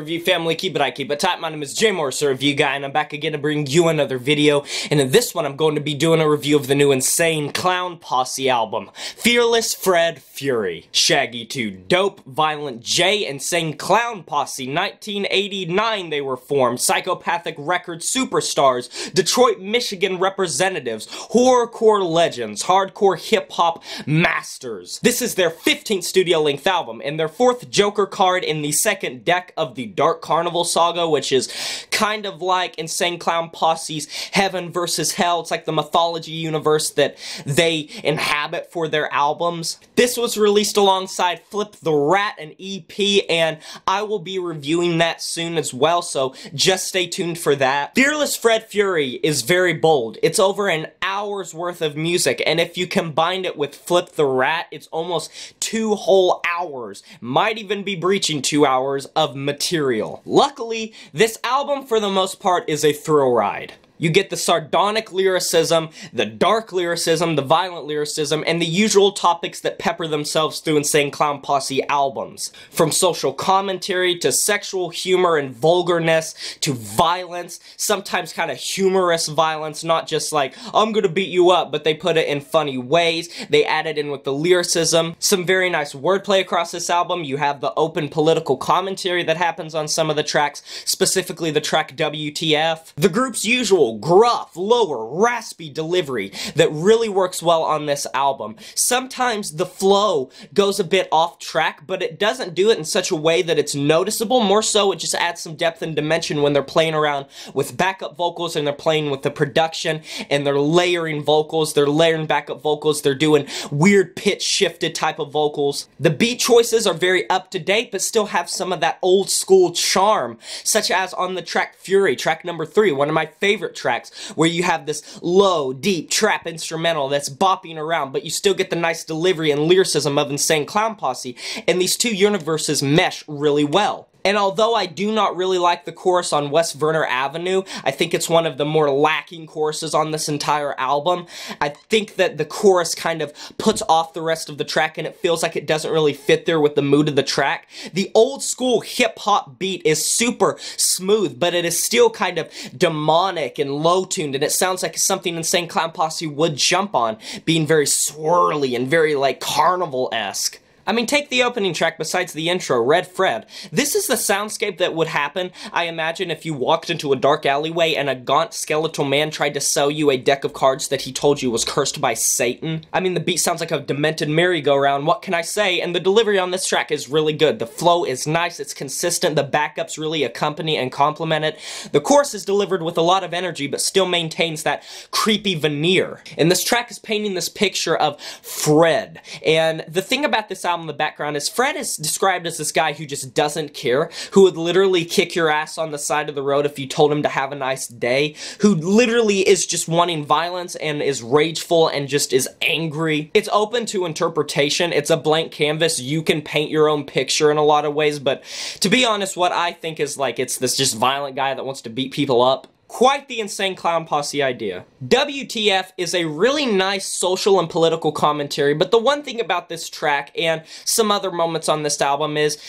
review family, keep it tight. My name is Jay Morris, a review guy, and I'm back again to bring you another video. And in this one, I'm going to be doing a review of the new Insane Clown Posse album, Fearless Fred Fury. Shaggy 2, Dope, Violent J, Insane Clown Posse, 1989 they were formed, Psychopathic record superstars, Detroit, Michigan representatives, Horrorcore legends, hardcore hip-hop masters. This is their 15th studio-length album, and their 4th Joker card in the second deck of the Dark Carnival saga, which is kind of like Insane Clown Posse's Heaven vs. Hell. It's like the mythology universe that they inhabit for their albums. This was released alongside Flip the Rat, an EP, and I will be reviewing that soon as well, so just stay tuned for that. Fearless Fred Fury is very bold. It's over an hour's worth of music, and if you combine it with Flip the Rat, it's almost 2 whole hours. Might even be breaching 2 hours of material. Luckily, this album for the most part is a thrill ride. You get the sardonic lyricism, the dark lyricism, the violent lyricism, and the usual topics that pepper themselves through Insane Clown Posse albums. From social commentary, to sexual humor and vulgarness, to violence, sometimes kind of humorous violence, not just like, I'm gonna beat you up, but they put it in funny ways. They added in with the lyricism. Some very nice wordplay across this album. You have the open political commentary that happens on some of the tracks, specifically the track WTF. The group's usual gruff, lower, raspy delivery that really works well on this album. Sometimes the flow goes a bit off track, but it doesn't do it in such a way that it's noticeable. More so, it just adds some depth and dimension when they're playing around with backup vocals and they're playing with the production and they're layering vocals, they're layering backup vocals, they're doing weird pitch shifted type of vocals. The beat choices are very up to date, but still have some of that old school charm, such as on the track Fury, track number 3, one of my favorite tracks, where you have this low, deep trap instrumental that's bopping around, but you still get the nice delivery and lyricism of Insane Clown Posse, and these two universes mesh really well. And although I do not really like the chorus on West VERNOR Avenue, I think it's one of the more lacking choruses on this entire album. I think that the chorus kind of puts off the rest of the track and it feels like it doesn't really fit there with the mood of the track. The old school hip-hop beat is super smooth, but it is still kind of demonic and low-tuned, and it sounds like something Insane Clown Posse would jump on, being very swirly and very like carnival-esque. I mean, take the opening track besides the intro, Red Fred. This is the soundscape that would happen, I imagine, if you walked into a dark alleyway and a gaunt skeletal man tried to sell you a deck of cards that he told you was cursed by Satan. I mean, the beat sounds like a demented merry-go-round, what can I say? And the delivery on this track is really good. The flow is nice, it's consistent, the backups really accompany and complement it. The chorus is delivered with a lot of energy, but still maintains that creepy veneer. And this track is painting this picture of Fred. And the thing about this album in the background is Fred is described as this guy who just doesn't care, who would literally kick your ass on the side of the road if you told him to have a nice day, who literally is just wanting violence and is rageful and just is angry. It's open to interpretation. It's a blank canvas. You can paint your own picture in a lot of ways, but to be honest, what I think is like, it's this just violent guy that wants to beat people up. Quite the Insane Clown Posse idea. WTF is a really nice social and political commentary, but the one thing about this track and some other moments on this album is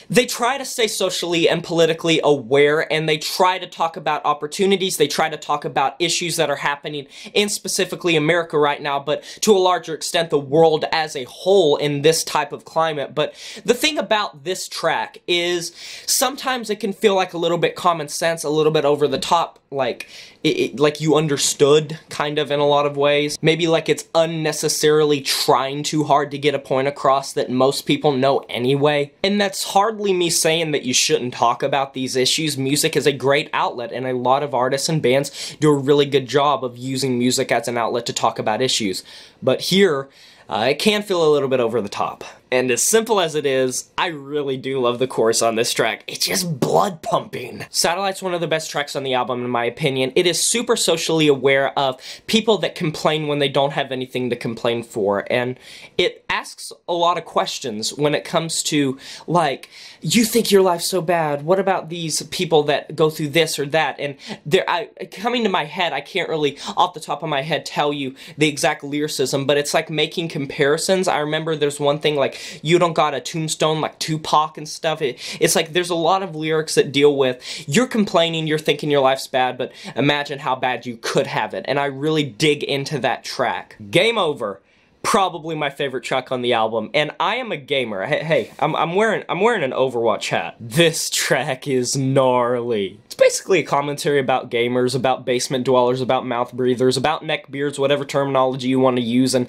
they try to stay socially and politically aware, and they try to talk about opportunities, they try to talk about issues that are happening in specifically America right now, but to a larger extent the world as a whole in this type of climate. But the thing about this track is sometimes it can feel like a little bit common sense, a little bit over the top, like like you understood, kind of, in a lot of ways. Maybe like it's unnecessarily trying too hard to get a point across that most people know anyway. And that's hardly me saying that you shouldn't talk about these issues. Music is a great outlet, and a lot of artists and bands do a really good job of using music as an outlet to talk about issues. But here, it can feel a little bit over the top. And as simple as it is, I really do love the chorus on this track. It's just blood pumping. Satellite's one of the best tracks on the album in my opinion. It is super socially aware of people that complain when they don't have anything to complain for, and it asks a lot of questions when it comes to, like, you think your life's so bad, what about these people that go through this or that? And coming to my head, I can't really, off the top of my head, tell you the exact lyricism, but it's like making comparisons. I remember there's one thing like, you don't got a tombstone like Tupac and stuff. It's like there's a lot of lyrics that deal with, you're complaining, you're thinking your life's bad, but imagine how bad you could have it. And I really dig into that track. Game Over. Probably my favorite track on the album, and I am a gamer. Hey, I'm wearing an Overwatch hat. This track is gnarly. It's basically a commentary about gamers, about basement dwellers, about mouth breathers, about neckbeards, whatever terminology you want to use, and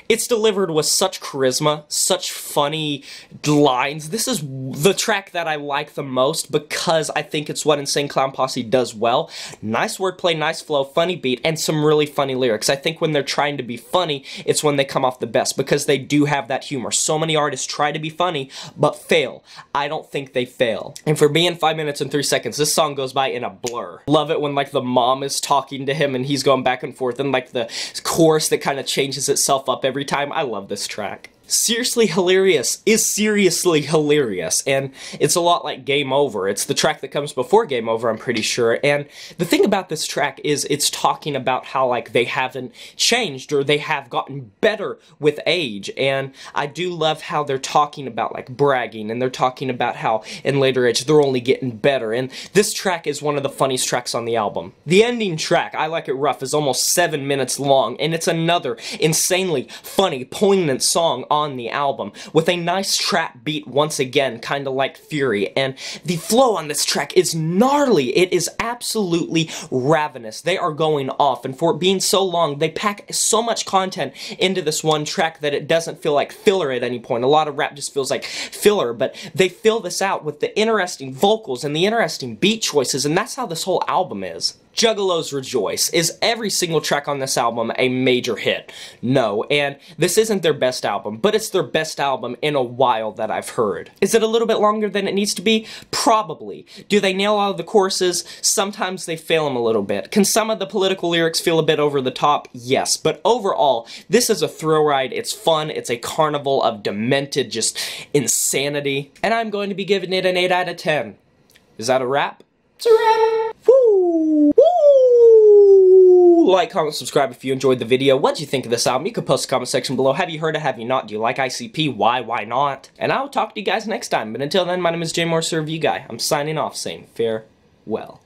it's delivered with such charisma, such funny lines. This is the track that I like the most because I think it's what Insane Clown Posse does well. Nice wordplay, nice flow, funny beat, and some really funny lyrics. I think when they're trying to be funny, it's when they come off the best because they do have that humor. So many artists try to be funny, but fail. I don't think they fail. And for being 5 minutes and 3 seconds, this song goes by in a blur. Love it when like the mom is talking to him and he's going back and forth and like the chorus that kind of changes itself up every time. I love this track. Seriously Hilarious is seriously hilarious, and it's a lot like Game Over. It's the track that comes before Game Over, I'm pretty sure, and the thing about this track is it's talking about how, like, they haven't changed, or they have gotten better with age, and I do love how they're talking about, like, bragging, and they're talking about how, in later age, they're only getting better, and this track is one of the funniest tracks on the album. The ending track, I Like It Rough, is almost 7 minutes long, and it's another insanely funny, poignant song on the album, with a nice trap beat once again, kinda like Fury, and the flow on this track is gnarly. It is absolutely ravenous. They are going off, and for it being so long, they pack so much content into this one track that it doesn't feel like filler at any point. A lot of rap just feels like filler, but they fill this out with the interesting vocals and the interesting beat choices, and that's how this whole album is. Juggalos Rejoice. Is every single track on this album a major hit? No, and this isn't their best album, but it's their best album in a while that I've heard. Is it a little bit longer than it needs to be? Probably. Do they nail all of the choruses? Sometimes they fail them a little bit. Can some of the political lyrics feel a bit over the top? Yes, but overall, this is a thrill ride. It's fun. It's a carnival of demented just insanity, and I'm going to be giving it an 8 out of 10. Is that a wrap? It's a wrap. Woo! Woo! Like, comment, subscribe if you enjoyed the video. What'd you think of this album? You can post a comment section below. Have you heard it? Have you not? Do you like ICP? Why not? And I'll talk to you guys next time. But until then, my name is Jay Morse, Review Guy. I'm signing off saying farewell.